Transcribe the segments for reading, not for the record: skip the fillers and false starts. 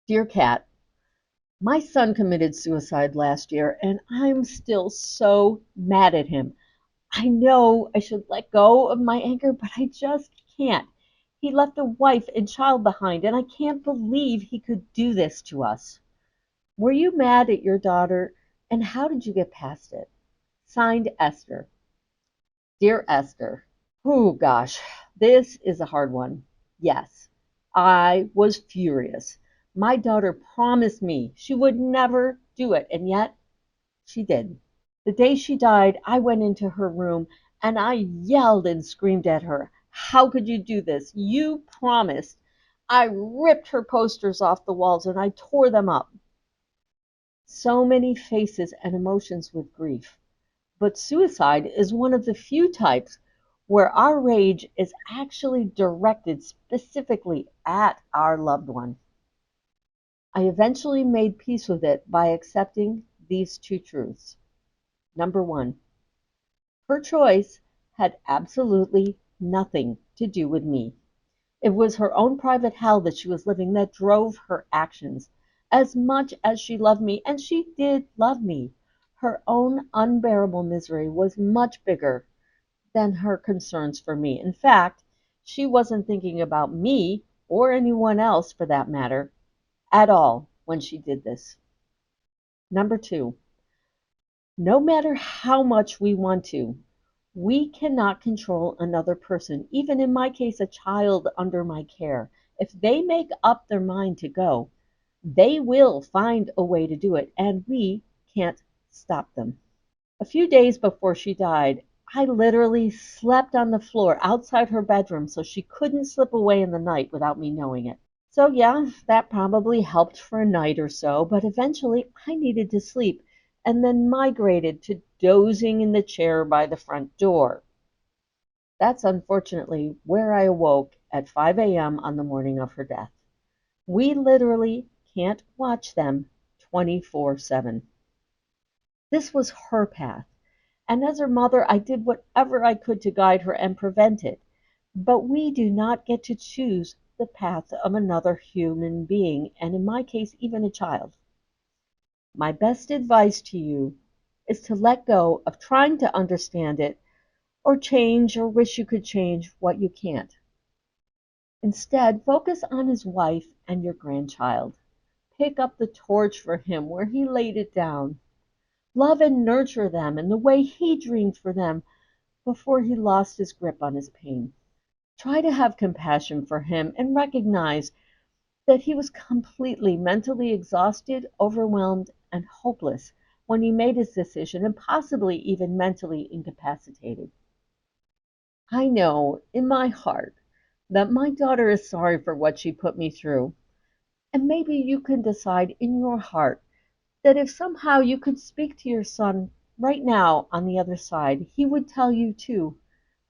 Dear Kat, my son committed suicide last year and I'm still so mad at him. I know I should let go of my anger, but I just can't. He left a wife and child behind, and I can't believe he could do this to us. Were you mad at your daughter, and how did you get past it? Signed, Esther. Dear Esther, oh gosh, this is a hard one. Yes, I was furious. My daughter promised me she would never do it, and yet she did. The day she died, I went into her room and I yelled and screamed at her. How could you do this? You promised. I ripped her posters off the walls and I tore them up. So many faces and emotions with grief. But suicide is one of the few types where our rage is actually directed specifically at our loved one. I eventually made peace with it by accepting these two truths. Number one, her choice had absolutely nothing to do with me. It was her own private hell that she was living that drove her actions. As much as she loved me, and she did love me, her own unbearable misery was much bigger than her concerns for me. In fact, she wasn't thinking about me, or anyone else for that matter, at all when she did this. Number two, no matter how much we want to, we cannot control another person, even in my case, a child under my care. If they make up their mind to go, they will find a way to do it, and we can't stop them. A few days before she died, I literally slept on the floor outside her bedroom so she couldn't slip away in the night without me knowing it. So, yeah, that probably helped for a night or so, but eventually I needed to sleep and then migrated to dozing in the chair by the front door. That's unfortunately where I awoke at 5 a.m. on the morning of her death. We literally can't watch them 24/7. This was her path, and as her mother, I did whatever I could to guide her and prevent it. But we do not get to choose the path of another human being, and in my case, even a child. My best advice to you is to let go of trying to understand it or change or wish you could change what you can't. Instead, focus on his wife and your grandchild. Pick up the torch for him where he laid it down. Love and nurture them in the way he dreamed for them before he lost his grip on his pain. Try to have compassion for him and recognize that he was completely mentally exhausted, overwhelmed, and hopeless when he made his decision and possibly even mentally incapacitated. I know in my heart that my daughter is sorry for what she put me through, and maybe you can decide in your heart that if somehow you could speak to your son right now on the other side, he would tell you too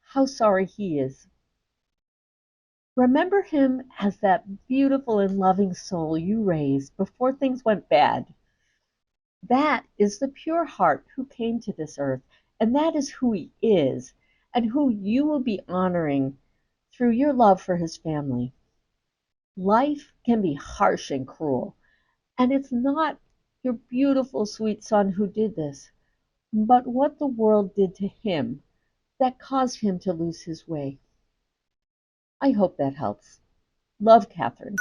how sorry he is. Remember him as that beautiful and loving soul you raised before things went bad. That is the pure heart who came to this earth, and that is who he is, and who you will be honoring through your love for his family. Life can be harsh and cruel, and it's not your beautiful, sweet son who did this, but what the world did to him that caused him to lose his way. I hope that helps. Love, Catherine.